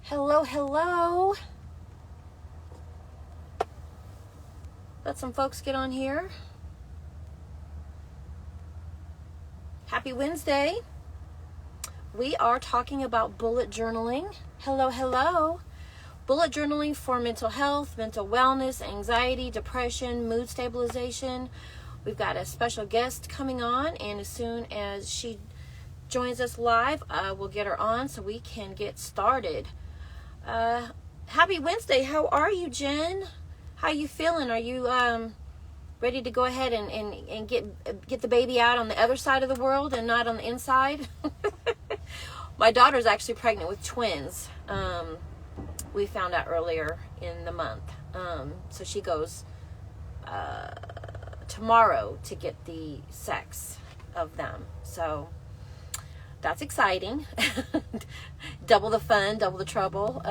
Hello, hello. Let some folks get on here. Happy Wednesday. We are talking about bullet journaling. Hello, hello. Bullet journaling for mental health, mental wellness, anxiety, depression, mood stabilization. We've got a special guest coming on, and as soon as she joins us live, we'll get her on so we can get started. Happy Wednesday. How are you, Jen? How you feeling? Are you ready to go ahead and get the baby out on the other side of the world and not on the inside? My daughter's actually pregnant with twins. We found out earlier in the month. So she goes tomorrow to get the sex of them. So that's exciting. Double the fun, double the trouble.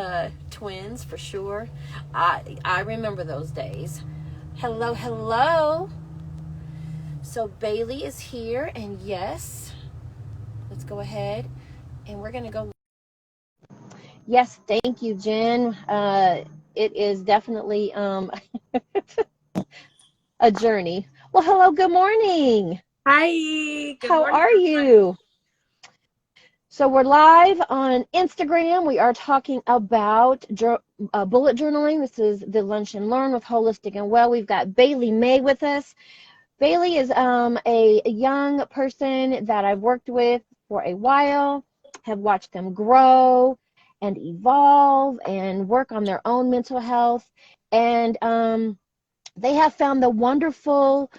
Twins for sure. I remember those days. Hello, hello. So Bailey is here, and yes, let's go ahead and we're gonna go. Yes, thank you, Jen. It is definitely a journey. Well, hello, good morning. Hi, good How morning, are everyone. you? So we're live on Instagram. We are talking about bullet journaling. This is the Lunch and Learn with Holistic and Well. We've got Bailey May with us. Bailey is a young person that I've worked with for a while, have watched them grow and evolve and work on their own mental health. And they have found the wonderful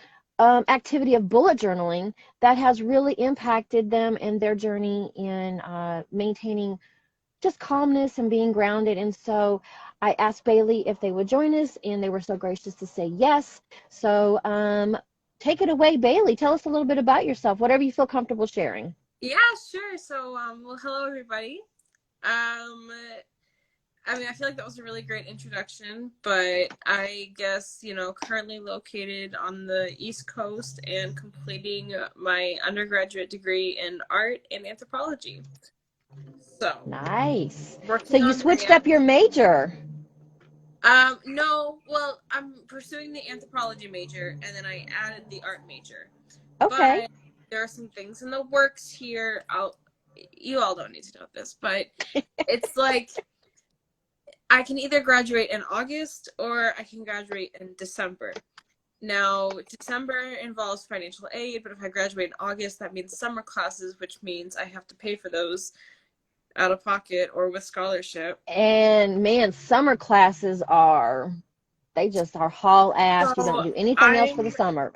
activity of bullet journaling that has really impacted them and their journey in maintaining just calmness and being grounded. And so I asked Bailey if they would join us, and they were so gracious to say yes. So take it away, Bailey. Tell us a little bit about yourself, whatever you feel comfortable sharing. Yeah, sure. Well, hello, everybody. Um, I feel like that was a really great introduction, but I guess, currently located on the East Coast and completing my undergraduate degree in art and anthropology. So, Nice. So working you on switched that. up your major. No, well, I'm pursuing the anthropology major, and then I added the art major. Okay. But there are some things in the works here. You all don't need to know this, but it's like I can either graduate in August or I can graduate in December. Now, December involves financial aid, but if I graduate in August, that means summer classes, which means I have to pay for those out of pocket or with scholarship. And man, summer classes are, they just are haul ass. You don't So do anything else for the I'm summer.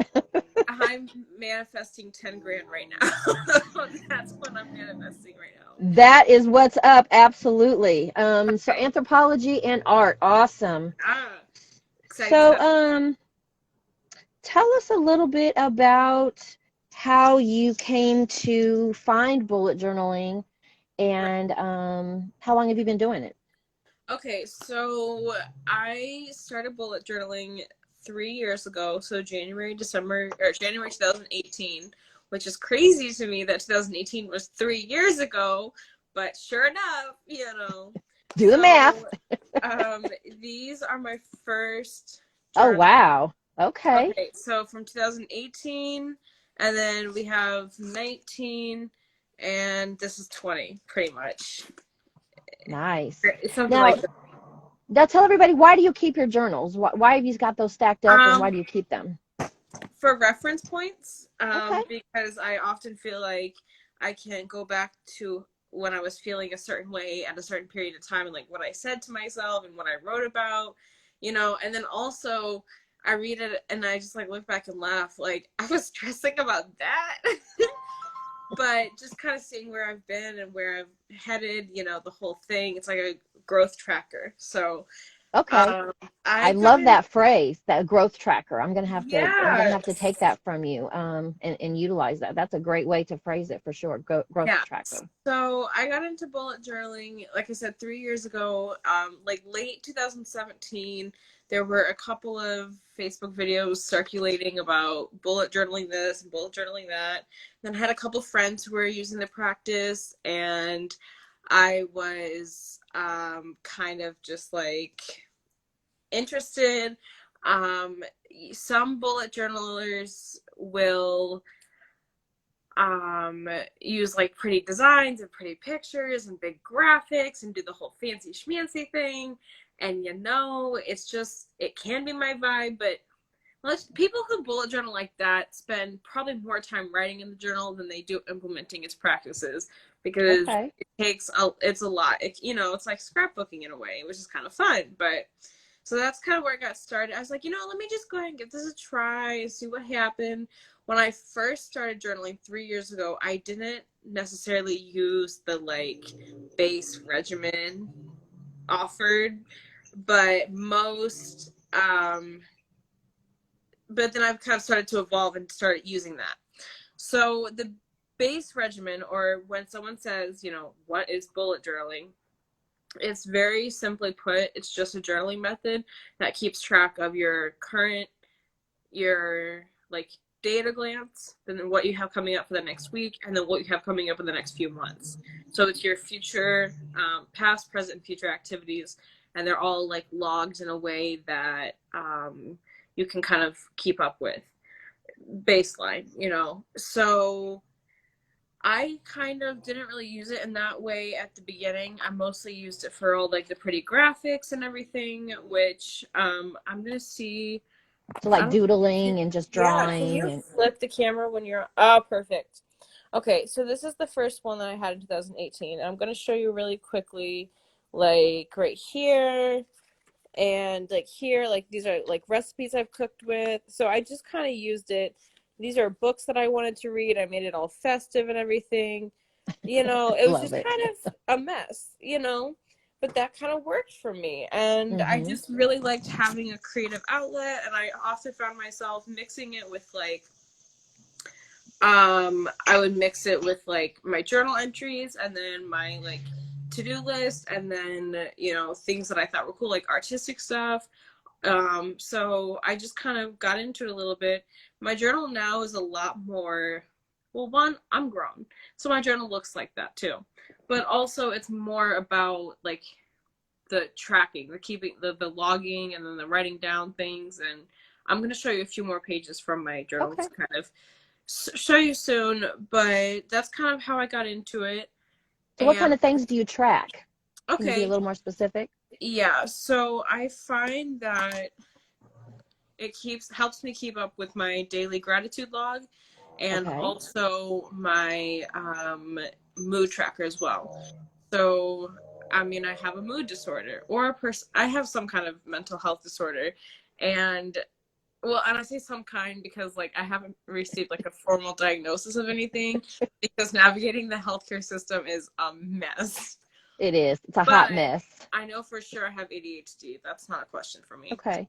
I'm manifesting 10 grand right now. That's what I'm manifesting right now. That is what's up, absolutely. So Okay. anthropology and art, awesome. Ah, exciting So, stuff. tell us a little bit about how you came to find bullet journaling, Right. and how long have you been doing it? Okay, so I started bullet journaling 3 years ago. So January 2018, which is crazy to me that 2018 was 3 years ago, but sure enough, Do the math. So, um, these are my first Oh, journal. wow. Okay. Okay, so from 2018, and then we have 19, and this is 20, pretty much. Nice. It's something Now, like that. now tell everybody, why do you keep your journals? Why have you got those stacked up, and why Um, do you keep them? for reference points, Okay. because I often feel like I can go back to when I was feeling a certain way at a certain period of time and like what I said to myself and what I wrote about, and then also I read it and I just like look back and laugh like I was stressing about that. But just kind of seeing where I've been and where I've headed, the whole thing, it's like a growth tracker. So Okay. um I I got love in. that phrase, that growth tracker. I'm gonna have to take Yes. that from you, and utilize that. That's a great way to phrase it for sure. Growth Yeah. tracker. So I got into bullet journaling, like I said, 3 years ago, like late 2017. There were a couple of Facebook videos circulating about bullet journaling this and bullet journaling that. Then I had a couple friends who were using the practice, and I was kind of just like interested. Um, some bullet journalers will use like pretty designs and pretty pictures and big graphics and do the whole fancy schmancy thing. And it's just, it can be my vibe, but people who bullet journal like that spend probably more time writing in the journal than they do implementing its practices, because Okay. it's a lot. It's like scrapbooking in a way, which is kind of fun. But so that's kind of where I got started. I was like, let me just go ahead and give this a try and see what happened. When I first started journaling 3 years ago, I didn't necessarily use the like base regimen offered, but but then I've kind of started to evolve and started using that. So the base regimen, or when someone says, what is bullet journaling? It's very simply put, it's just a journaling method that keeps track of your like day at a glance, then what you have coming up for the next week, and then what you have coming up in the next few months. So it's your future, past, present, future activities, and they're all like logged in a way that you can kind of keep up with baseline, So I kind of didn't really use it in that way at the beginning. I mostly used it for all like the pretty graphics and everything, which I'm gonna see. So I like don't doodling and just Yeah, can drawing you and flip the camera when you're oh perfect. Okay, so this is the first one that I had in 2018. I'm gonna show you really quickly, like right here and like here, like these are like recipes I've cooked with. So I just kind of used it. These are books that I wanted to read. I made it all festive and everything. It was love just it. kind of a mess, but that kind of worked for me. And I Mm-hmm. just really liked having a creative outlet. And I often found myself mixing it with like, I would mix it with like my journal entries and then my like to-do list, and then, things that I thought were cool, like artistic stuff. So I just kind of got into it a little bit. My journal now is a lot more, well, one, I'm grown, so my journal looks like that too. But also it's more about like the tracking, the keeping, the logging, and then the writing down things. And I'm going to show you a few more pages from my journal Okay. to kind of show you soon, but that's kind of how I got into it. So what kind And of things do you track? Can you be a okay, little more specific? yeah, so I find that it helps me keep up with my daily gratitude log, and Okay. also my mood tracker as well. So I mean, I have a mood disorder, or I have some kind of mental health disorder. And well, and I say some kind because like I haven't received like a formal diagnosis of anything, because navigating the healthcare system is a mess. It is. It's a hot But mess. I know for sure I have ADHD. That's not a question for me. Okay.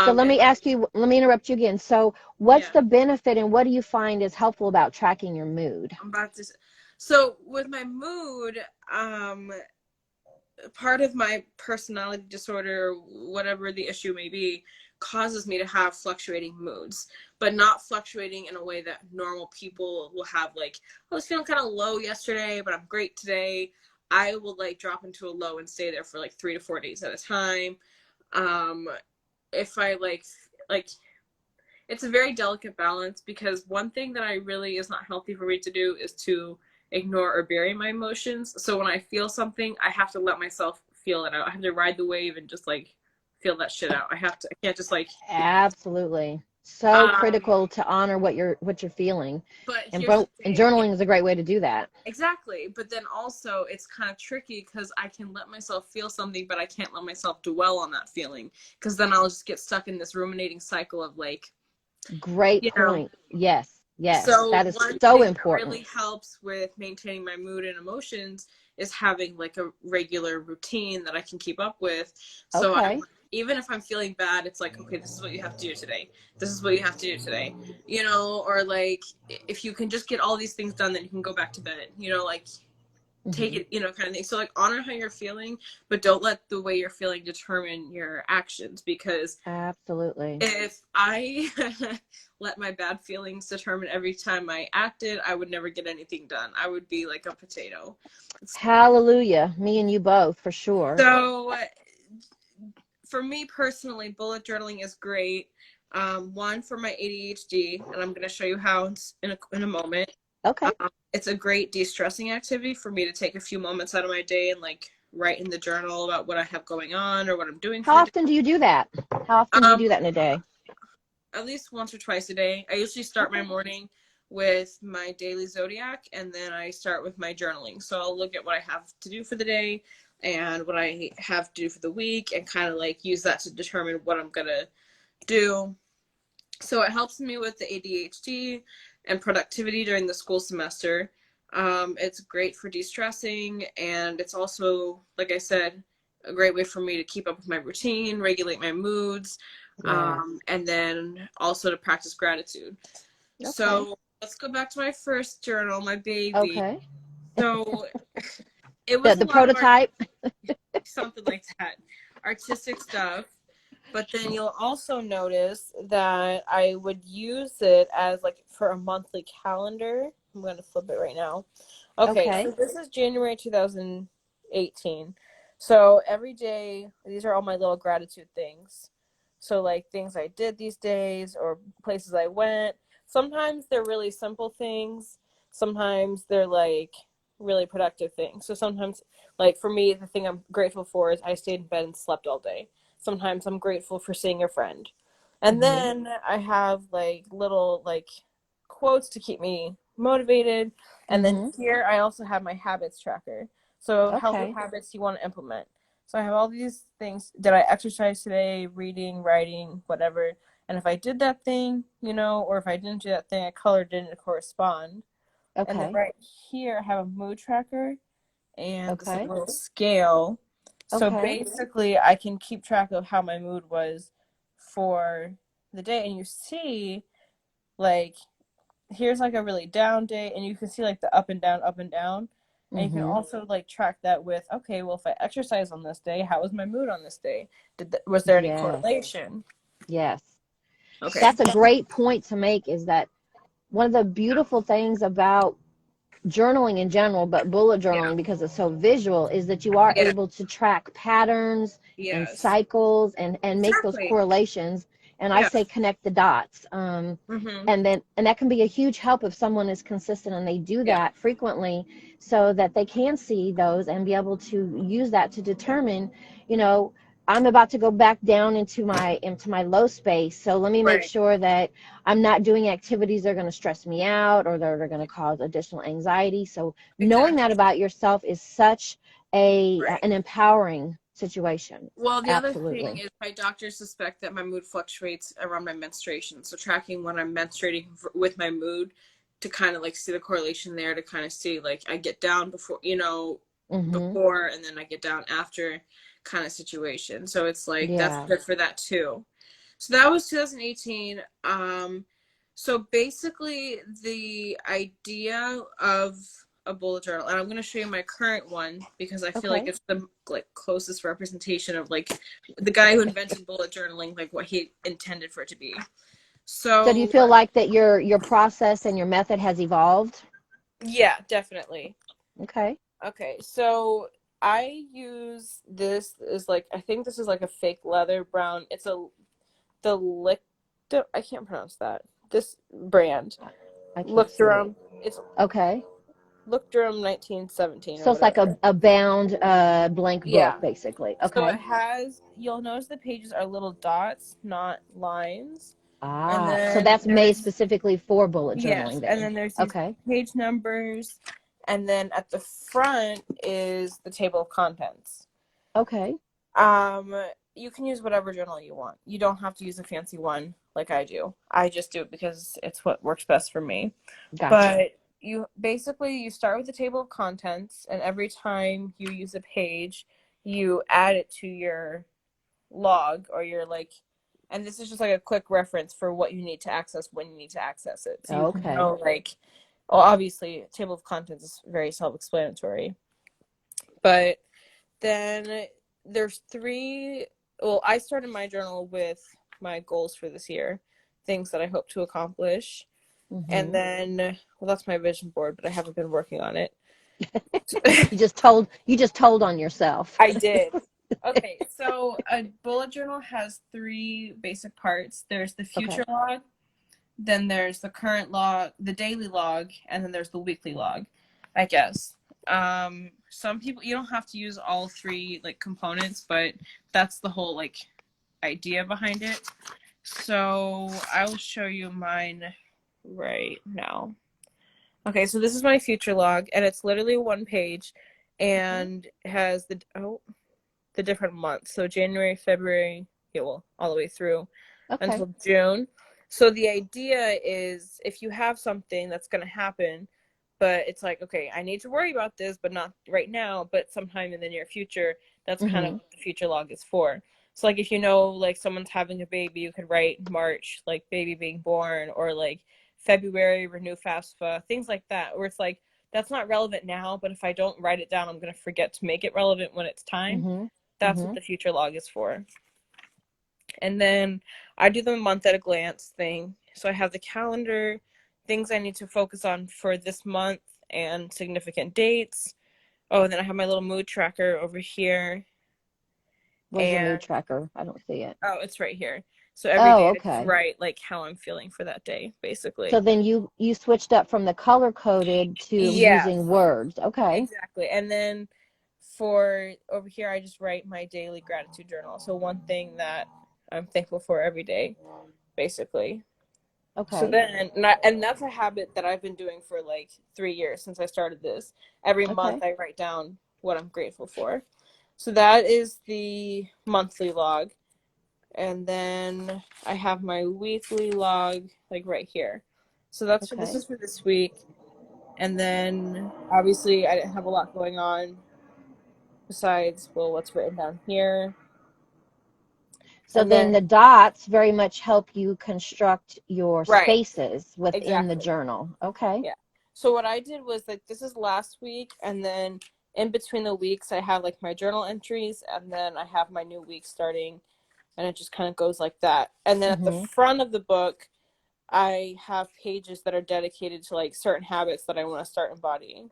So let And me ask you, let me interrupt you again. So what's yeah, the benefit and what do you find is helpful about tracking your mood? I'm about to. So with my mood, part of my personality disorder, whatever the issue may be, causes me to have fluctuating moods, but not fluctuating in a way that normal people will have. Like, I was feeling kind of low yesterday, but I'm great today. I will like drop into a low and stay there for like 3 to 4 days at a time. Um, if I like it's a very delicate balance, because one thing that I really is not healthy for me to do is to ignore or bury my emotions. So when I feel something, I have to let myself feel it out. I have to ride the wave and just like feel that shit out. I can't just like Absolutely. So um critical to honor what you're feeling. but And here's the and thing. journaling is a great way to do that. Exactly. But then also it's kind of tricky, because I can let myself feel something, but I can't let myself dwell on that feeling, because then I'll just get stuck in this ruminating cycle of like, Great you know, point. Yes. Yes. so That is one so thing that important. really helps with maintaining my mood and emotions is having like a regular routine that I can keep up with. So Okay. even if I'm feeling bad, it's like, okay, this is what you have to do today. This is what you have to do today. Or like, if you can just get all these things done, then you can go back to bed. Like take Hmm. it, kind of thing. So like honor how you're feeling, but don't let the way you're feeling determine your actions, because Absolutely. if I let my bad feelings determine every time I acted, I would never get anything done. I would be like a potato. Hallelujah. Me and you both, for sure. So for me personally, bullet journaling is great. One, for my ADHD, and I'm going to show you how in a moment. Okay. It's a great de-stressing activity for me to take a few moments out of my day and like write in the journal about what I have going on or what I'm doing for How the day. often do you do that? How often do you Um, do that in a day? at least once or twice a day. I usually start my Okay. morning with my daily zodiac, and then I start with my journaling. So I'll look at what I have to do for the day and what I have to do for the week, and kind of like use that to determine what I'm gonna do. So it helps me with the ADHD and productivity during the school semester. It's great for de-stressing, and it's also, like I said, a great way for me to keep up with my routine, regulate my moods, Yes. and then also to practice gratitude. Okay. So let's go back to my first journal, my baby. Okay. So it The was a the lot of prototype. something like that, artistic stuff. But then you'll also notice that I would use it as like for a monthly calendar. I'm going to flip it right now. Okay, so Okay. this is January 2018. So every day, these are all my little gratitude things. So like things I did these days or places I went. Sometimes they're really simple things. Sometimes they're like really productive things. So sometimes, like for me, the thing I'm grateful for is I stayed in bed and slept all day. Sometimes I'm grateful for seeing a friend. And Mhm. then I have like little like quotes to keep me motivated. And then Mhm. here I also have my habits tracker. So healthy Okay. habits you want to implement. So I have all these things. Did I exercise today? Reading, writing, whatever. And if I did that thing, or if I didn't do that thing, I colored it in to correspond. And then Okay. right here I have a mood tracker and this Okay. little scale. So Okay. basically, I can keep track of how my mood was for the day. And you see, like, here's like a really down day, and you can see like the up and down, up and down. And you can Mhm. also like track that with, okay, well, if I exercise on this day, how was my mood on this day? Was there any Yes. correlation? Yes. Okay. That's a great point to make, is that one of the beautiful things about journaling in general, but bullet Yeah. journaling because it's so visual, is that you are Yeah. able to track patterns and Yes. cycles and make those Exactly. correlations. And I Yeah. say connect the dots. Mm-hmm. And that can be a huge help if someone is consistent and they do Yeah. that frequently, so that they can see those and be able to use that to determine, you know, I'm about to go back down into my low space. So let me make Right. sure that I'm not doing activities that are going to stress me out or that are going to cause additional anxiety. So knowing that Exactly. about yourself is such a Right. an empowering situation. Well, the other thing Absolutely. is my doctors suspect that my mood fluctuates around my menstruation. So tracking when I'm menstruating with my mood to kind of like see the correlation there, to kind of see like I get down before, Mhm. before and then I get down after kind of situation. So it's like that's Yeah. good for that too. So that was 2018. So basically the idea of a bullet journal, and I'm going to show you my current one because I feel like Okay. it's the like closest representation of like the guy who invented bullet journaling, like what he intended for it to be. So do you So feel like that your process and your method has evolved? yeah, definitely. Okay. Okay, so I use this is like, I think this is like a fake leather brown. It's a the lick. I can't pronounce that. This brand. I can't Look see it. Durham. It's Okay. Look Durham 1917 or So it's like whatever. a bound blank book, Yeah. basically. So it Okay. has, you'll notice the pages are little dots, not lines. And Ah, so then that's made there's, specifically for bullet yes, journaling and then. then there's these Okay. page numbers. And then at the front is the table of contents. Okay. Um, you can use whatever journal you want. You don't have to use a fancy one like I do. I just do it because it's what works best for me. Gotcha. But you start with the table of contents, and every time you use a page, you add it to your log or your like, and this is just like a quick reference for what you need to access when you need to access it. So you can Okay. know like, well, obviously, table of contents is very self-explanatory. But then there's three, well, I started my journal with my goals for this year, things that I hope to accomplish. And then, well, that's my vision board, but I haven't been working on it. You just told on yourself. I did. Okay, so a bullet journal has three basic parts. There's the future log, then there's the current log, the daily log, and then there's the weekly log, I guess. Some people, you don't have to use all three like components, but that's the whole like idea behind it. So I will show you mine right now. Okay, so this is my future log, and it's literally one page, and has the different months. So January, February, yeah, well, all the way through until June. So the idea is if you have something that's going to happen, but it's like, okay, I need to worry about this, but not right now, but sometime in the near future, that's kind of what the future log is for. So like if you know like someone's having a baby, you could write March, like baby being born, or like February, renew FAFSA, things like that, where it's like, that's not relevant now, but if I don't write it down, I'm going to forget to make it relevant when it's time. That's what the future log is for. And then I do the month at a glance thing. So I have the calendar, things I need to focus on for this month, and significant dates. Oh, and then I have my little mood tracker over here. Where's your mood tracker? I don't see it. Oh, it's right here. So every day I just write like how I'm feeling for that day, basically. So then you switched up from the color coded to using words. Okay. Exactly. And then for over here, I just write my daily gratitude journal. So one thing that I'm thankful for every day, basically. Okay. So then, and that's a habit that I've been doing for like 3 years since I started this. Every month I write down what I'm grateful for. So that is the monthly log. And then I have my weekly log like right here. So that's this is for this week. And then obviously I didn't have a lot going on besides, well, what's written down here. So then the dots very much help you construct your spaces within the journal. Okay. Yeah. So what I did was like, this is last week, and then in between the weeks I have like my journal entries, and then I have my new week starting, and it just kind of goes like that. And then at the front of the book, I have pages that are dedicated to like certain habits that I want to start embodying.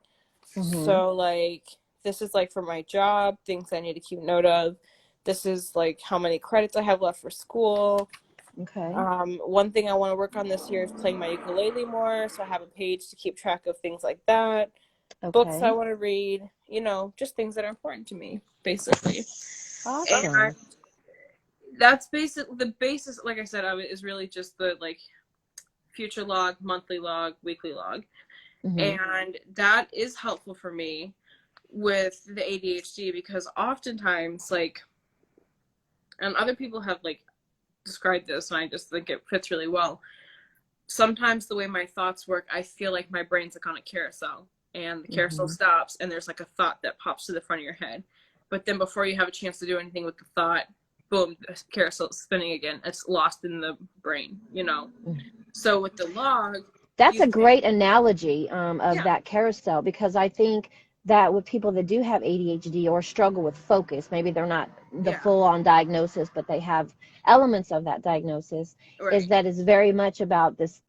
So like, this is like for my job, things I need to keep note of. This is like how many credits I have left for school. Okay. One thing I want to work on this year is playing my ukulele more, so I have a page to keep track of things like that. Books I want to read, you know, just things that are important to me, basically. Awesome. And that's the basis, like I said, of it is really just the like future log, monthly log, weekly log. And that is helpful for me with the ADHD, because oftentimes like, and other people have like described this, and I just think it fits really well. Sometimes the way my thoughts work, I feel like my brain's like on a carousel, and the carousel stops, and there's like a thought that pops to the front of your head. But then before you have a chance to do anything with the thought, boom, the carousel's spinning again. It's lost in the brain, you know? So with the log... That's a great analogy of that carousel, because I think that with people that do have ADHD or struggle with focus, maybe they're not the full-on diagnosis, but they have elements of that diagnosis, is that it's very much about this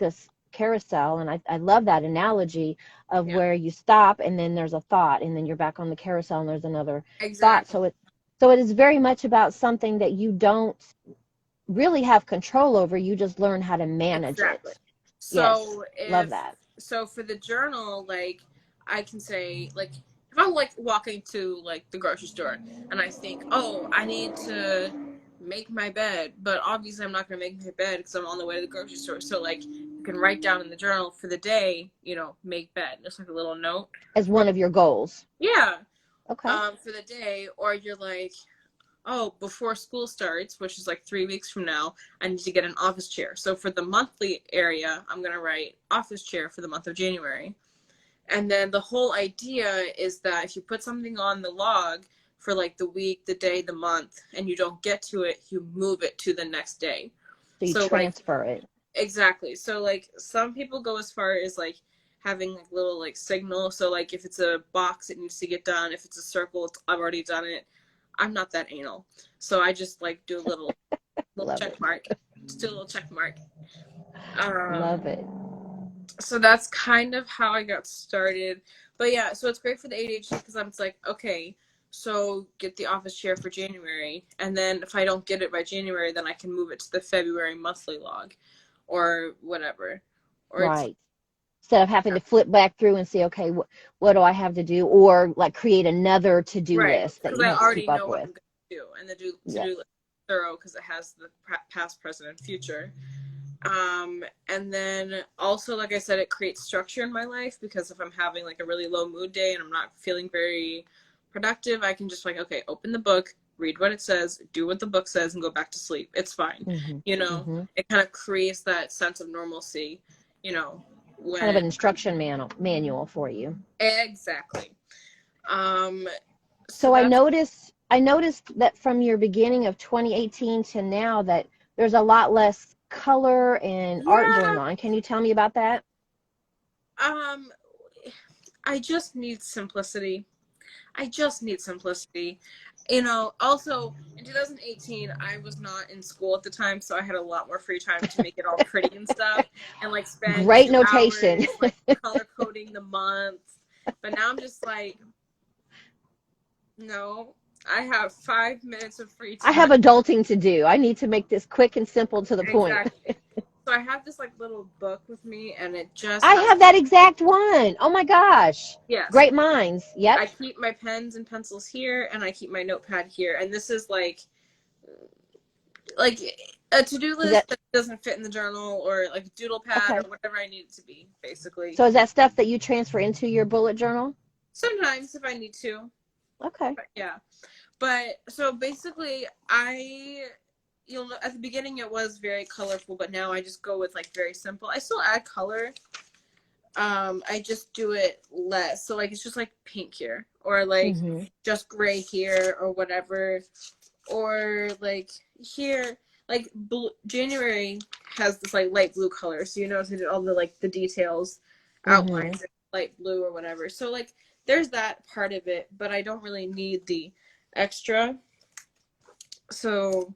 carousel. And I love that analogy of where you stop and then there's a thought, and then you're back on the carousel and there's another thought. So it is very much about something that you don't really have control over. You just learn how to manage it. So love that. So for the journal, like, I can say, like, if I'm like walking to like the grocery store and I think, oh, I need to make my bed, but obviously I'm not going to make my bed because I'm on the way to the grocery store. So like, you can write down in the journal for the day, you know, make bed, just like a little note as one of your goals. Yeah. Okay. For the day. Or you're like, oh, before school starts, which is like 3 weeks from now, I need to get an office chair. So for the monthly area, I'm going to write office chair for the month of January. And then the whole idea is that if you put something on the log for like the week, the day, the month, and you don't get to it, you move it to the next day. So you transfer it. Exactly. So like some people go as far as like having like little like signal. So like if it's a box, it needs to get done. If it's a circle, I've already done it. I'm not that anal, so I just like do a little Love check it. mark. Just do a little check mark. Love it. So that's kind of how I got started. But yeah, so it's great for the ADHD because I'm just like, okay, so get the office chair for January, and then if I don't get it by January, then I can move it to the February monthly log, or whatever. Or it's Right. Instead of having to flip back through and see, okay, what do I have to do? Or like create another to-do right, list that because you I have to already keep up know what with. I'm going to do, and the to-do Yes. list is thorough because it has the past, present, and future. And then also, like I said, it creates structure in my life because if I'm having like a really low mood day and I'm not feeling very productive, I can just like, okay, open the book, read what it says, do what the book says, and go back to sleep. It's fine. Mm-hmm. You know, Mm-hmm. it kind of creates that sense of normalcy, you know, Kind of when an instruction manual for you. exactly. So So that's I noticed that from your beginning of 2018 to now that there's a lot less color and art yeah. going on. Can you tell me about that? Um, I just need simplicity. I just need simplicity. You know, also in 2018, I was not in school at the time, so I had a lot more free time to make it all pretty and stuff, and like spend Great 2 hours notation. like color coding the months. But now I'm just like, no, I have 5 minutes of free I time. have adulting to do. I need to make this quick and simple to the point. Exactly. So I have this like little book with me, and it just I has have that exact one. Oh my gosh. yes. Great minds. Yep. I keep my pens and pencils here, and I keep my notepad here, and this is like a to-do Is list that that doesn't fit in the journal or like a doodle pad okay? or whatever I need it to be, basically. So is that stuff that you transfer into your bullet journal? Sometimes if I need to. Okay. But yeah. But so basically you'll know at the beginning it was very colorful, but now I just go with like very simple. I still add color. I just do it less. So like it's just like pink here or like Mm-hmm. just gray here or whatever. Or like here like January has this like light blue color, so you notice I did all the like the details Mm-hmm. outlines in light blue or whatever. So like there's that part of it, but I don't really need the extra. So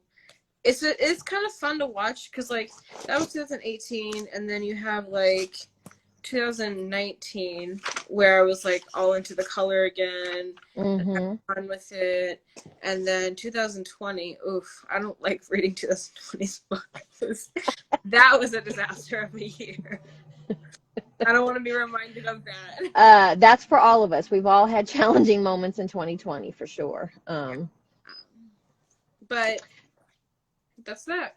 it's kind of fun to watch because like that was 2018, and then you have like 2019 where I was like all into the color again and had Mm-hmm. fun with it. And then 2020, oof, I don't like reading 2020's books. That was a disaster of a year. I don't want to be reminded of that. That's for all of us. We've all had challenging moments in 2020 for sure. But that's that.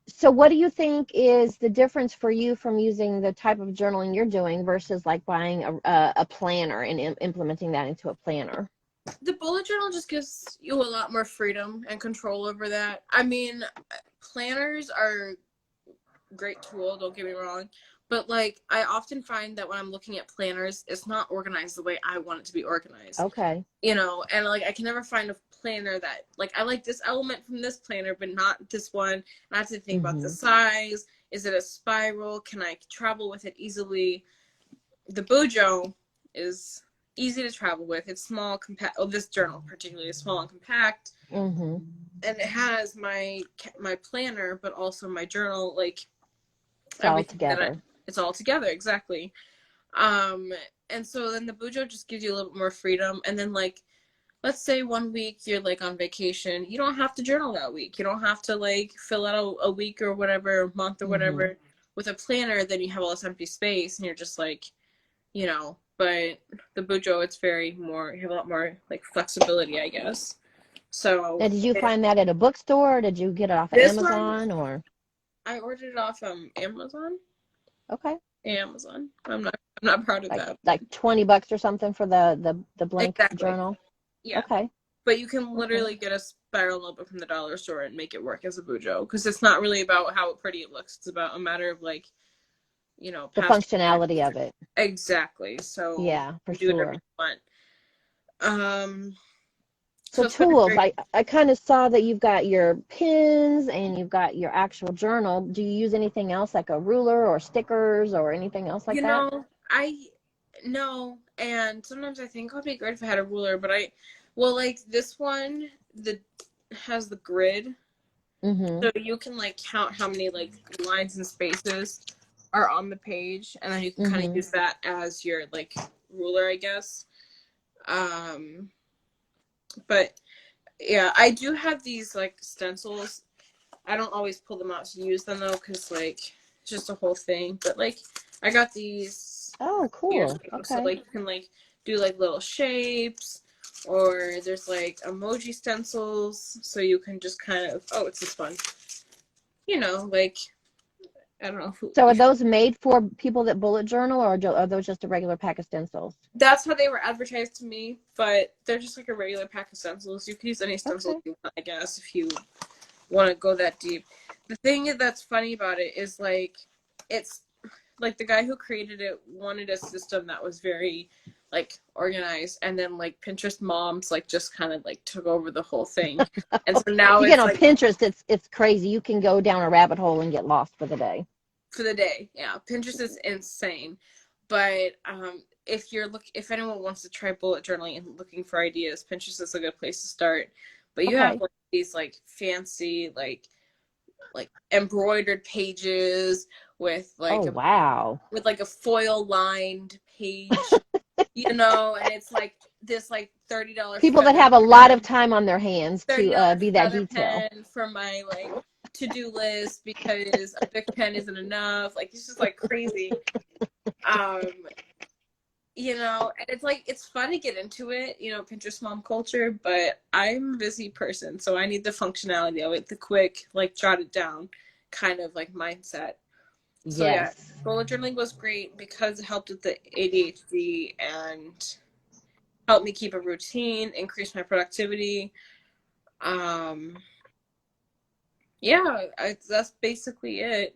So what do you think is the difference for you from using the type of journaling you're doing versus like buying a planner and implementing that into a planner? The bullet journal just gives you a lot more freedom and control over that. I mean, planners are a great tool, don't get me wrong. But like I often find that when I'm looking at planners, it's not organized the way I want it to be organized. Okay. You know, and like I can never find a planner that like I like this element from this planner but not this one, and I have to think about the Mm-hmm. size. Is it a spiral? Can I travel with it easily? The Bujo is easy to travel with. It's small, compact. Oh, this journal particularly is small and compact, Mm-hmm. and it has my planner but also my journal, like It's all everything that together. it's all together exactly. um and so then the Bujo just gives you a little bit more freedom, and then like let's say 1 week you're like on vacation, you don't have to journal that week. You don't have to like fill out a week or whatever, a month or Mm-hmm. whatever. With a planner, then you have all this empty space and you're just like, you know, but the Bujo, it's very more, you have a lot more like flexibility, I guess. Now, So did you find that at a bookstore? Or did you get it off of this one, Amazon or? I ordered it off Amazon. Okay. Amazon. I'm not proud of that. Like $20 or something for the blank Exactly. journal. Yeah. Okay. But you can Okay. literally get a spiral notebook from the dollar store and make it work as a Bujo, because it's not really about how pretty it looks. It's about a matter of like, you know, The past functionality of it. exactly. So Yeah, for you do whatever you sure. want. Um, So so it's been a tools, great. I kind of saw that you've got your pins and you've got your actual journal. Do you use anything else like a ruler or stickers or anything else like You that? know, I no, and sometimes I think it would be great if I had a ruler, but well, like this one, the has the grid, Mm-hmm. so you can like count how many like lines and spaces are on the page, and then you can kind of Mm-hmm. use that as your like ruler, I guess. Um, but yeah, I do have these like stencils. I don't always pull them out to use them though, because like it's just a whole thing. But like I got these Oh, years cool. ago, so Okay. like you can like do like little shapes, or there's like emoji stencils, so you can just kind of it's this fun, like I don't know who So are if those made for people that bullet journal, or are those just a regular pack of stencils? that's how they were advertised to me, but they're just like a regular pack of stencils. You can use any stencils Okay. you want, I guess, if you want to go that deep. The thing that's funny about it is like it's like the guy who created it wanted a system that was very like organized, and then like Pinterest moms like just kind of like took over the whole thing. And so now You get it's on like Pinterest, it's crazy. You can go down a rabbit hole and get lost for the day. for the day. Yeah, Pinterest is insane. But if anyone wants to try bullet journaling and looking for ideas, Pinterest is a good place to start. But you have Okay. like these like fancy like embroidered pages with Oh, wow. a foil lined page, and it's like this like $30 People that feather have a lot of pen, time on their hands to $30 be that feather detail. pen for my like to-do list because a big pen isn't enough. Like it's just like crazy. Um, and it's like it's fun to get into it, Pinterest mom culture, but I'm a busy person, so I need the functionality of it, the quick, like jot it down kind of like mindset. So yeah, Yes. bullet journaling was great because it helped with the ADHD and helped me keep a routine, increase my productivity. Um, yeah, that's basically it.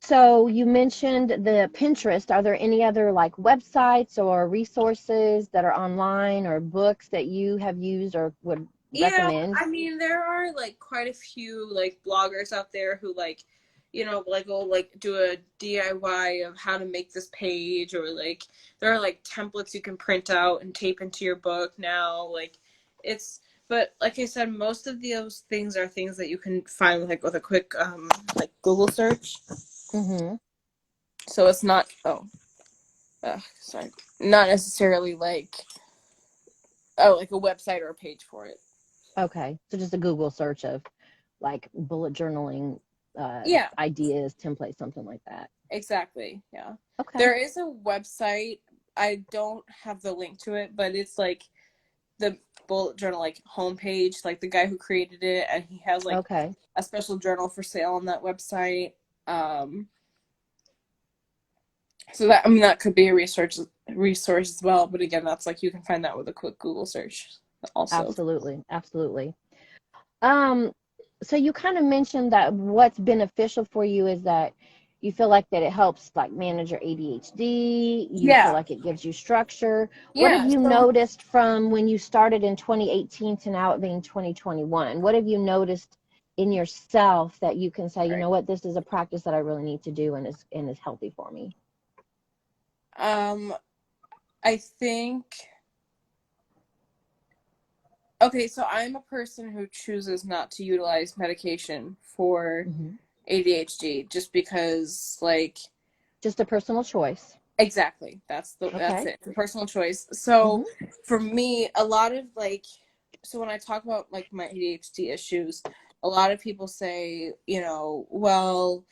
So you mentioned the Pinterest. Are there any other like websites or resources that are online or books that you have used or would Yeah, recommend? I mean there are like quite a few like bloggers out there who like like will like do a DIY of how to make this page, or like there are like templates you can print out and tape into your book now. Like it's but like I said, most of those things are things that you can find like with a quick like Google search. Mm-hmm. So it's not sorry, not necessarily like a website or a page for it. Okay. So just a Google search of like bullet journaling Yeah, ideas, templates, something like that. exactly. Yeah. Okay. There is a website. I don't have the link to it, but it's like the bullet journal like homepage, like the guy who created it, and he has like Okay. a special journal for sale on that website. Um, so that could be a resource as well. But again, that's like you can find that with a quick Google search also. Absolutely. Absolutely. Um, so you kind of mentioned that what's beneficial for you is that you feel like that it helps like manage your ADHD, you feel Yeah. like it gives you structure. What have Yeah. you So noticed from when you started in 2018 to now it being 2021? What have you noticed in yourself that you can say, you right. know what, this is a practice that I really need to do and is healthy for me? Um, I think okay, so I'm a person who chooses not to utilize medication for Hmm. ADHD just because like Just a personal choice. exactly. That's Okay. it. Personal choice. So Hmm. for me, a lot of like so when I talk about like my ADHD issues, a lot of people say, well,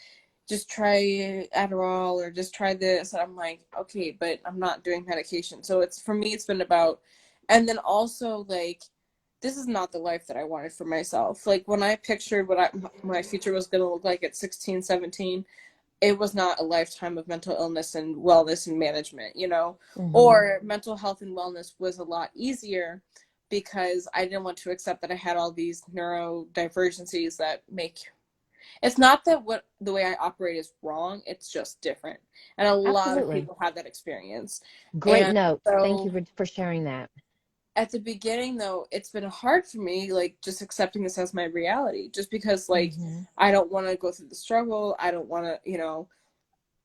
just try Adderall or just try this. And I'm like, okay, but I'm not doing medication. So it's for me it's been about and then also like this is not the life that I wanted for myself. Like when I pictured what my future was going to look like at 16, 17, it was not a lifetime of mental illness and wellness and management, Hmm. or mental health and wellness was a lot easier because I didn't want to accept that I had all these neurodivergencies that make it's not that what the way I operate is wrong, it's just different. And a lot of Absolutely. people have that experience. Great And note. Thank you so for sharing that. at the beginning though, it's been hard for me like just accepting this as my reality just because like Hmm. I don't want to go through the struggle. I don't want to,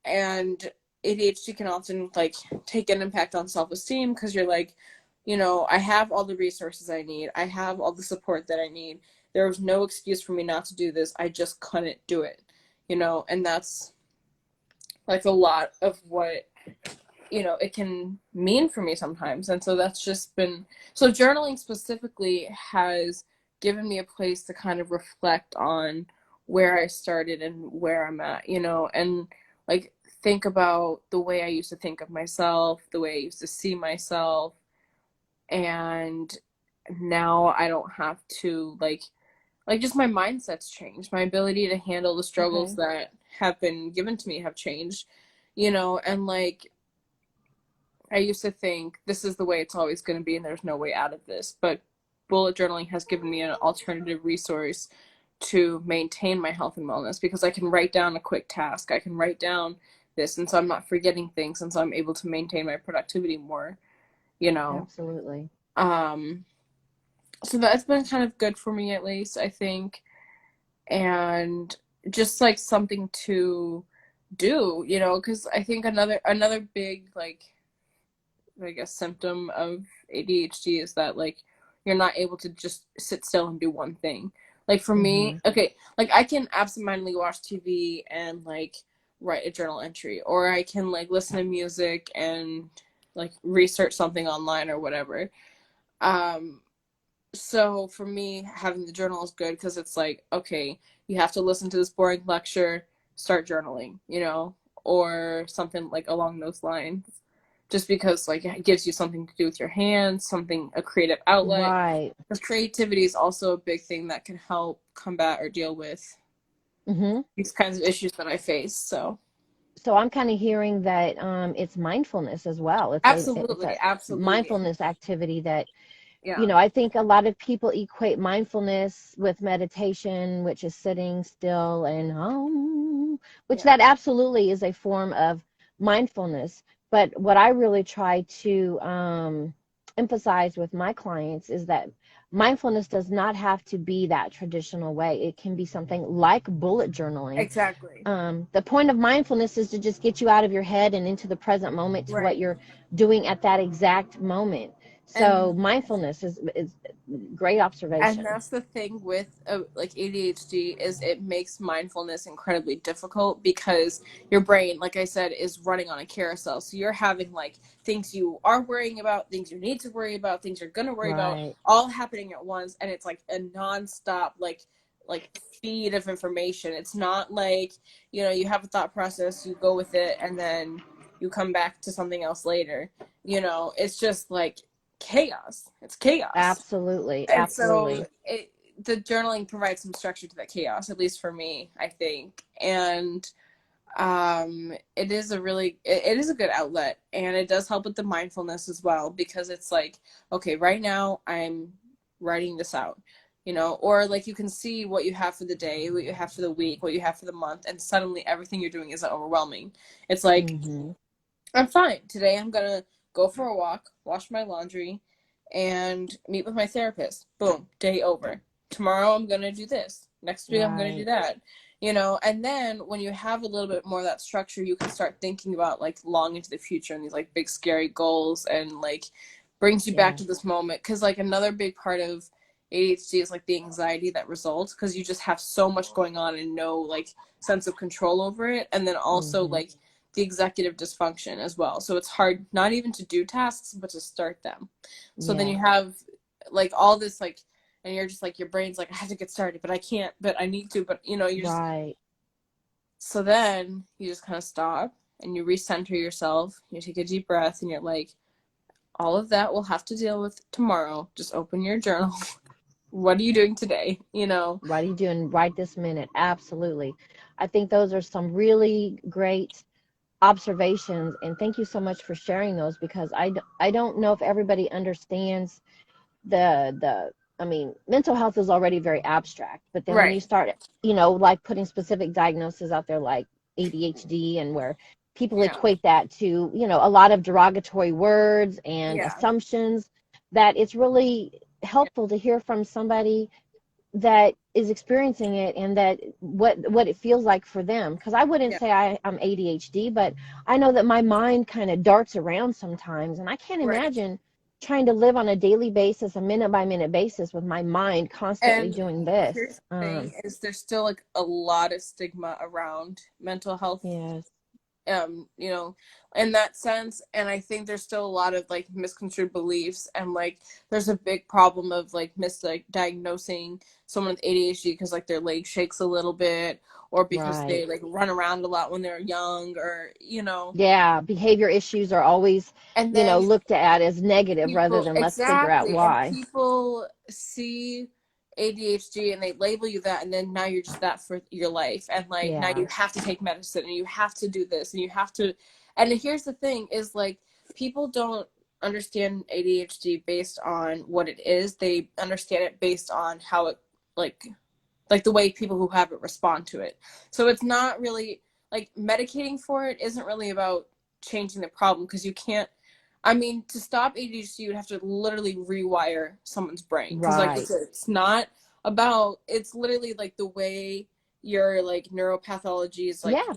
and ADHD can often like take an impact on self-esteem because you're like, I have all the resources I need. I have all the support that I need. There was no excuse for me not to do this. I just couldn't do it, and that's like a lot of what, it can mean for me sometimes. And so that's just been, so journaling specifically has given me a place to kind of reflect on where I started and where I'm at, and like think about the way I used to think of myself, the way I used to see myself. And now I don't have to like just my mindset's changed. My ability to handle the struggles Okay. that have been given to me have changed, and like I used to think this is the way it's always going to be and there's no way out of this. But bullet journaling has given me an alternative resource to maintain my health and wellness because I can write down a quick task. I can write down this, and so I'm not forgetting things, and so I'm able to maintain my productivity more, you know. Absolutely. Um, so that's been kind of good for me, at least, I think. And just like something to do, because I think another big like I guess symptom of ADHD is that like you're not able to just sit still and do one thing. Like for me, Mm-hmm. okay, like I can absentmindedly watch TV and like write a journal entry, or I can like listen to music and like research something online or whatever. Um, so for me, having the journal is good because it's like, okay, you have to listen to this boring lecture, start journaling, or something like along those lines. Just because like it gives you something to do with your hands, something, a creative outlet. Right. Because creativity is also a big thing that can help combat or deal with Mm-hmm. these kinds of issues that I face. So So I'm kind of hearing that it's mindfulness as well. It's a absolutely, absolutely. mindfulness activity that, Yeah. I think a lot of people equate mindfulness with meditation, which is sitting still and which Yeah. that absolutely is a form of mindfulness. But what I really try to emphasize with my clients is that mindfulness does not have to be that traditional way. It can be something like bullet journaling. Exactly. The point of mindfulness is to just get you out of your head and into the present moment to what Right. you're doing at that exact moment. So And mindfulness is great And observation. that's the thing with like ADHD is it makes mindfulness incredibly difficult because your brain, like I said, is running on a carousel. So you're having like things you are worrying about, things you need to worry about, things you're gonna worry about, Right. all happening at once, and it's like a nonstop like feed of information. It's not like you have a thought process, you go with it, and then you come back to something else later. It's just like chaos. It's chaos. Absolutely. And so Absolutely. the journaling provides some structure to that chaos, at least for me, I think. And it is a good outlet, and it does help with the mindfulness as well, because it's like, okay, right now I'm writing this out, or like you can see what you have for the day, what you have for the week, what you have for the month, and suddenly everything you're doing is overwhelming. It's like, Hmm. I'm fine. Today I'm gonna go for a walk, wash my laundry, and meet with my therapist. Boom, day over. Tomorrow I'm gonna do this. Next week I'm gonna do Right. that. And then when you have a little bit more of that structure, you can start thinking about like long into the future and these like big scary goals, and like brings you back Yeah. to this moment. Because like another big part of ADHD is like the anxiety that results, because you just have so much going on and no like sense of control over it. And then also Hmm. like the executive dysfunction as well. So it's hard not even to do tasks, but to start them. So then Yeah. you have like all this like, and you're just like, your brain's like, I have to get started, but I can't, but I need to, but you're just, Right. so then you just kind of stop and you recenter yourself. You take a deep breath and you're like, all of that we'll have to deal with tomorrow. Just open your journal. What are you doing today? What are you doing right this minute? Absolutely. I think those are some really great observations, and thank you so much for sharing those, because I don't know if everybody understands the I mean, mental health is already very abstract, but then when you Right. start, like putting specific diagnoses out there like ADHD, and where people Yeah. equate that to, a lot of derogatory words and Yeah. assumptions, that it's really helpful to hear from somebody that is experiencing it, and that what it feels like for them. Because I wouldn't Yeah. say I'm ADHD, but I know that my mind kind of darts around sometimes, and I can't Right. imagine trying to live on a daily basis, a minute by minute basis, with my mind constantly And doing this. here's the thing is there's still like a lot of stigma around mental health, Yes. you know, in that sense. And I think there's still a lot of like misconstrued beliefs, and like there's a big problem of like misdiagnosing someone with ADHD because like their leg shakes a little bit, or because Right. they like run around a lot when they're young, or Yeah, behavior issues are always, and then looked at as negative rather people than let's figure out exactly, and why. people see ADHD and they label you that, and then now you're just that for your life, and like now Yeah. you have to take medicine and you have to do this and you have to. And here's the thing is like people don't understand ADHD based on what it is. They understand it based on how it like like the way people who have it respond to it. So it's not really like medicating for it isn't really about changing the problem, because you can't. I mean, to stop ADHD, you'd have to literally rewire someone's brain, because like Right. it's not about. It's literally like the way your like neuropathologies like Yeah,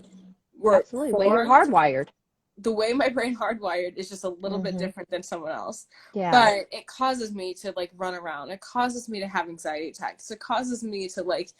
were absolutely. Way you're formed. hardwired. The way my brain hardwired is just a little bit Mm-hmm. different than someone else. Yeah. But it causes me to like run around. It causes me to have anxiety attacks. It causes me to like,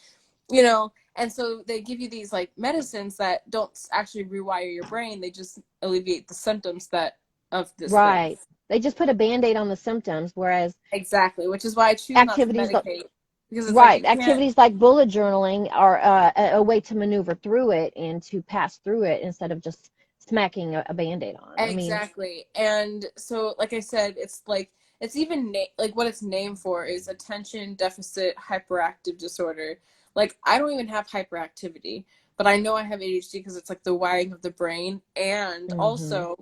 and so they give you these like medicines that don't actually rewire your brain. They just alleviate the symptoms that of this thing. Right. They just put a band-aid on the symptoms, whereas Exactly, which is why I choose not to activities like medicate, because it's like right, you can't. activities like bullet journaling are a way to maneuver through it and to pass through it instead of just smacking a band-aid on. I mean, Exactly. And so, like I said, it's like it's even like what it's named for is attention deficit hyperactive disorder. Like I don't even have hyperactivity, but I know I have ADHD because it's like the wiring of the brain, and hmm also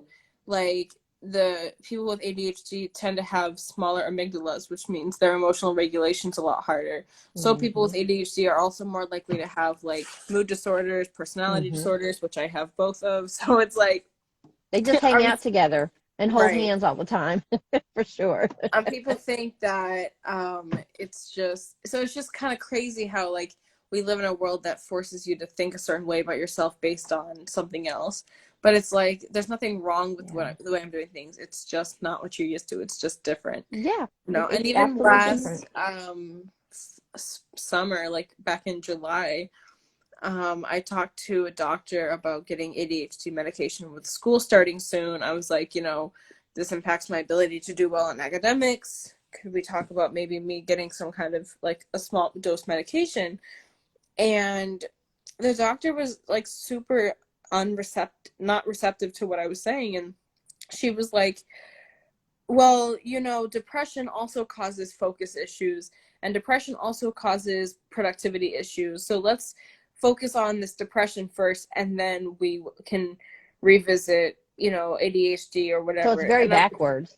like the people with ADHD tend to have smaller amygdalas, which means their emotional regulation's a lot harder. So people with hmm ADHD are also more likely to have like mood disorders, personality hmm disorders, which I have both of. So it's like they just hang out together and hold right. hands all the time, for sure. People think that it's just so it's just kind of crazy how like we live in a world that forces you to think a certain way about yourself based on something else. But it's like there's nothing wrong with Yeah. the way I'm doing things. It's just not what you're used to. It's just different. Yeah, And it's even absolutely different. last summer, like back in July, I talked to a doctor about getting ADHD medication with school starting soon. I was like, this impacts my ability to do well in academics. Could we talk about maybe me getting some kind of like a small dose medication? And the doctor was like super not receptive to what I was saying. And she was like, well, depression also causes focus issues, and depression also causes productivity issues. So let's focus on this depression first, and then we can revisit, ADHD or So it's whatever. very And I'm, backwards.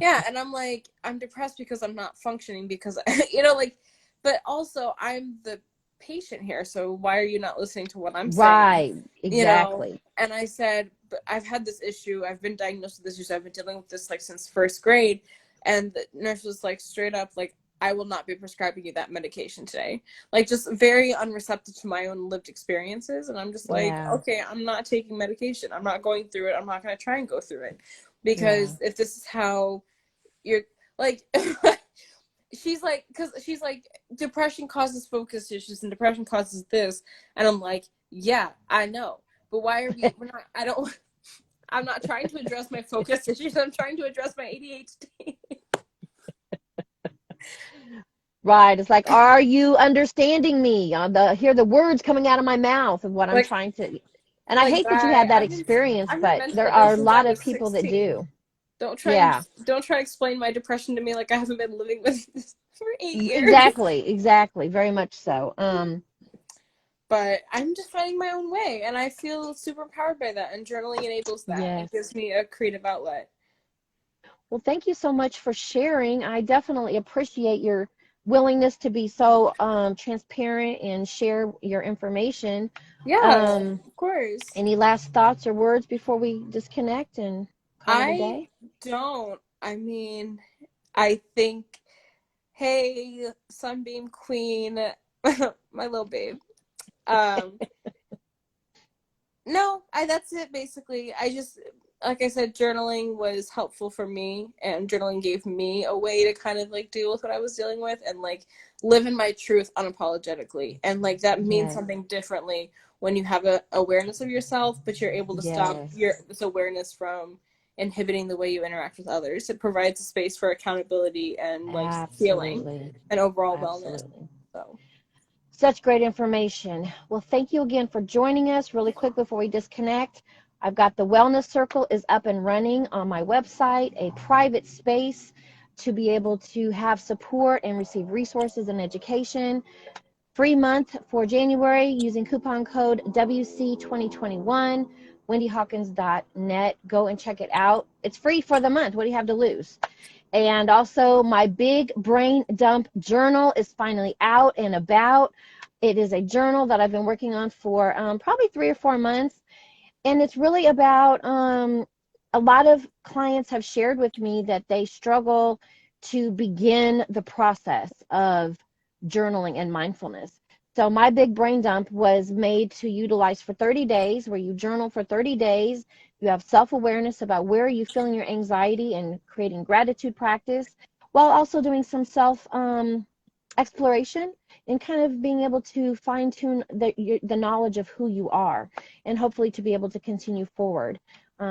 yeah, and I'm like, I'm depressed because I'm not functioning because, like, but also I'm the patient here. So why are you not listening to what I'm saying? Right, exactly. And I said, but I've had this issue. I've been diagnosed with this issue. I've been dealing with this like since first grade. And the nurse was like straight up like, I will not be prescribing you that medication today. Like just very unreceptive to my own lived experiences. And I'm just like, Yeah, okay, I'm not taking medication. I'm not going through it. I'm not going to try and go through it. yeah. Because if this is how you're like, because she's like, depression causes focus issues and depression causes this. And I'm like, yeah, I know. But why are we're not, I don't, I'm not trying to address my focus issues. I'm trying to address my ADHD. Right. It's like, are you understanding me? Hear the words coming out of my mouth of what I'm like, trying to. And I like hate that you that. had that experience, I've been but there mentally ill are a since I lot of was people that 16. do. Don't Yeah, try to explain my depression to me like I haven't been living with this for 8 years. exactly, exactly. Very much so. But I'm just finding my own way, and I feel super empowered by that. And journaling enables that. It Yes. gives me a creative outlet. Well, thank you so much for sharing. I definitely appreciate your willingness to be so transparent and share your information. Yeah, Um, of course. any last thoughts or words before we disconnect and call it a I day? don't. I mean, I think hey, Sunbeam Queen, my little babe. Um, no, that's it basically. I just, like I said, journaling was helpful for me, and journaling gave me a way to kind of like deal with what I was dealing with and like live in my truth unapologetically. And like that means Yes, something differently when you have a awareness of yourself, but you're able to stop yes, this awareness from inhibiting the way you interact with others. It provides a space for accountability and like healing absolutely, and overall wellness. absolutely. So, Such great information. Well, thank you again for joining us. Really quick before we disconnect, I've got the Wellness Circle is up and running on my website, a private space to be able to have support and receive resources and education. Free month for January using coupon code WC2021, wendyhawkins.net. Go and check it out. It's free for the month. What do you have to lose? And also, my big brain dump journal is finally out and about. It is a journal that I've been working on for probably 3 or 4 months. And it's really about a lot of clients have shared with me that they struggle to begin the process of journaling and mindfulness. So my big brain dump was made to utilize for 30 days, where you journal for 30 days. You have self-awareness about where are you feeling your anxiety and creating gratitude practice, while also doing some self exploration and kind of being able to fine tune the knowledge of who you are, and hopefully to be able to continue forward.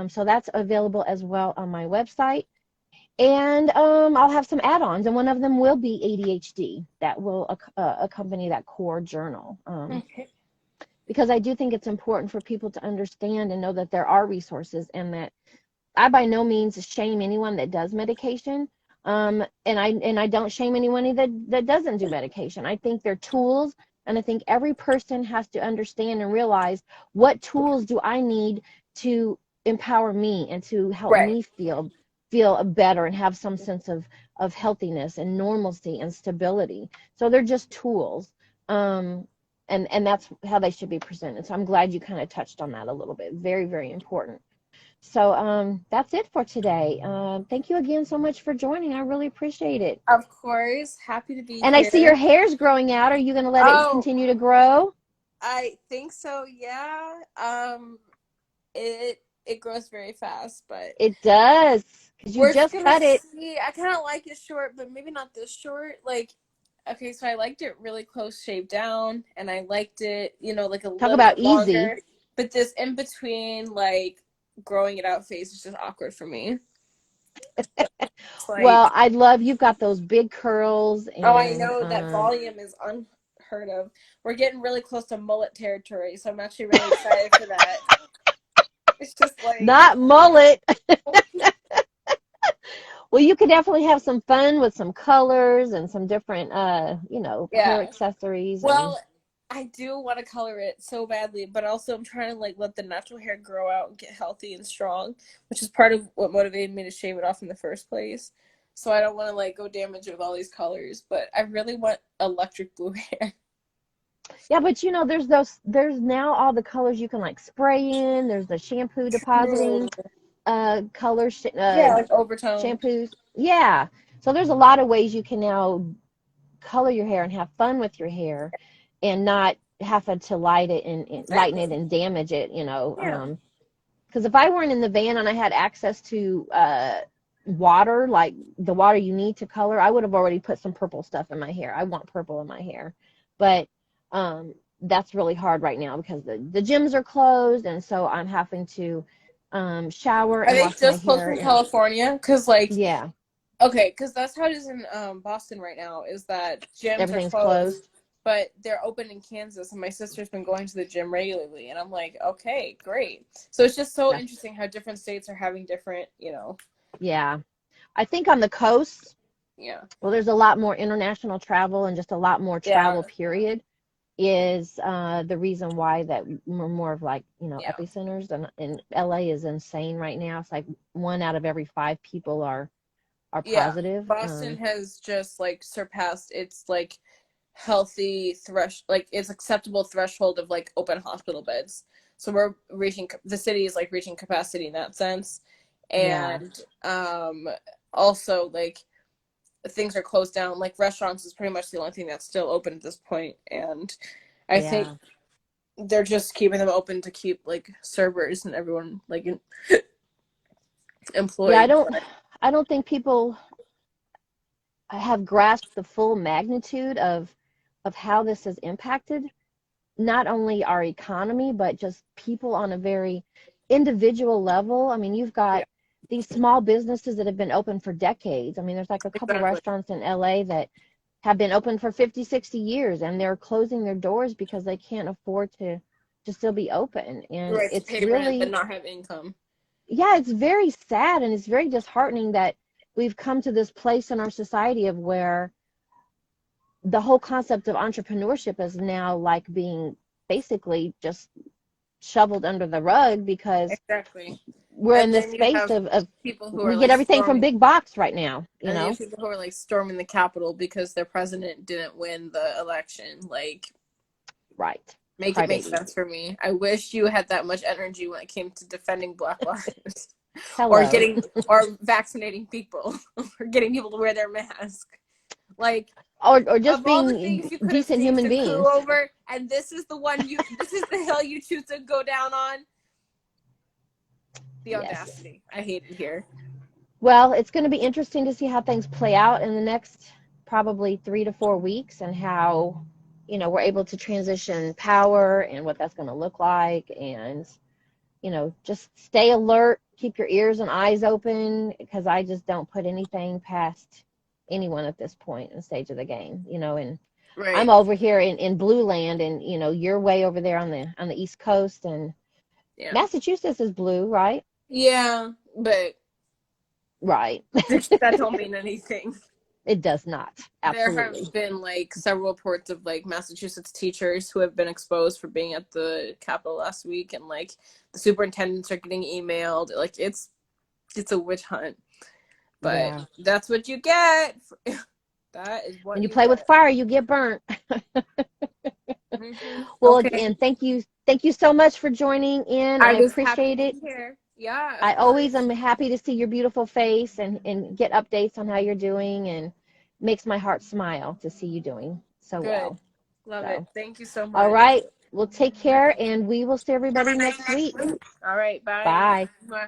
So that's available as well on my website. And I'll have some add-ons, and one of them will be ADHD that will accompany that core journal. okay. Because I do think it's important for people to understand and know that there are resources, and that I by no means shame anyone that does medication. And I don't shame anyone that doesn't do medication. I think they're tools, and I think every person has to understand and realize what tools do I need to empower me and to help Right. me feel better and have some sense of healthiness and normalcy and stability. So they're just tools. And that's how they should be presented. So I'm glad you kind of touched on that a little bit. Very, very important. So that's it for today. Thank you again so much for joining. I really appreciate it. Of course, happy to be And I see your here. hair's growing out. Are you going to let it Oh, continue to grow? I think so, yeah. It grows very fast, but It does, because you we're just just gonna cut it. see. I kind of like it short, but maybe not this short. Like, okay, so I liked it really close shaved down, and I liked it, like a Talk little about bit easy. longer. But this in between, like, growing it out phase is just awkward for me. It's Well, like, I love you've got those big curls, oh, I and know that volume is unheard of. We're getting really close to mullet territory, so I'm actually really excited for that. It's just like, not mullet. Well, you could definitely have some fun with some colors and some different, hair yeah. accessories. And Well, I do want to color it so badly, but also I'm trying to like let the natural hair grow out and get healthy and strong, which is part of what motivated me to shave it off in the first place. So I don't want to like go damage with all these colors, but I really want electric blue hair. yeah, but there's now all the colors you can like spray in. There's the shampoo True. depositing color Yeah, like overtone. shampoos. Yeah. So there's a lot of ways you can now color your hair and have fun with your hair, and not have to and lighten it Exactly. and damage it, Yeah. because if I weren't in the van and I had access to water, like the water you need to color, I would have already put some purple stuff in my hair. I want purple in my hair. But that's really hard right now because the gyms are closed, and so I'm having to shower Are and they wash my just closed hair. in And California? Because like, yeah, okay, because that's how it is in Boston right now. Is that gyms are everything's closed, closed. but they're open in Kansas, and my sister's been going to the gym regularly, and I'm like, okay, great. So it's just so That's, interesting how different states are having different. yeah. I think on the coast, Yeah, well, there's a lot more international travel and just a lot more yeah, travel, period, is the reason why that we're more of like, yeah, epicenters. And LA is insane right now. It's like 1 out of every 5 people are yeah. positive. Boston has just like surpassed its like healthy like its acceptable threshold of like open hospital beds. So we're reaching the city is like reaching capacity in that sense, Yeah. and also like things are closed down. Like restaurants is pretty much the only thing that's still open at this point, and I think Yeah. they're just keeping them open to keep like servers and everyone like Yeah, employed. I don't think people have grasped the full magnitude of how this has impacted not only our economy, but just people on a very individual level. I mean, you've Yeah, got these small businesses that have been open for decades. I mean, there's like a couple exactly. restaurants in LA that have been open for 50, 60 years, and they're closing their doors because they can't afford to still be open. And Right, to it's pay rent but really, not have income. yeah, it's very sad and it's very disheartening that we've come to this place in our society of where the whole concept of entrepreneurship is now like being basically just shoveled under the rug because Exactly. we're in And this then you space have of people who are we get like everything from storming, big box right now, you and then you know? have people who are like storming the Capitol because their president didn't win the election. Like, Right. make it make Crybabies. sense for me. I wish you had that much energy when it came to defending Black lives, or Hello. getting or vaccinating people, or getting people to wear their mask. Like, Or just of all the being things you could have decent staged human a coup beings. over, and this is the one this is the hill you choose to go down on. The Yes. audacity. I hate it here. Well, it's going to be interesting to see how things play out in the next probably 3 to 4 weeks and how, we're able to transition power and what that's going to look like. And, just stay alert, keep your ears and eyes open because I just don't put anything past anyone at this point in the stage of the game, and I'm Right. over here in blue land and, you're way over there on the East Coast and Yeah. Massachusetts is blue, right? Yeah, but Right. that don't mean anything. It does not. There Absolutely. have been like several reports of like Massachusetts teachers who have been exposed for being at the Capitol last week, and like the superintendents are getting emailed. Like it's a witch hunt, but Yeah. that's what you get. That is When what you you play with get. fire, you get burnt. Well, Okay, again, thank you so much for joining in. I I was happy to appreciate it. be here. Yeah, of I always course. am happy to see your beautiful face and get updates on how you're doing and makes my heart smile to see you doing so Good. well. Love it. So, Thank you so all much. right. Well, take care and we will see everybody next week. All right. Bye. Bye. Bye.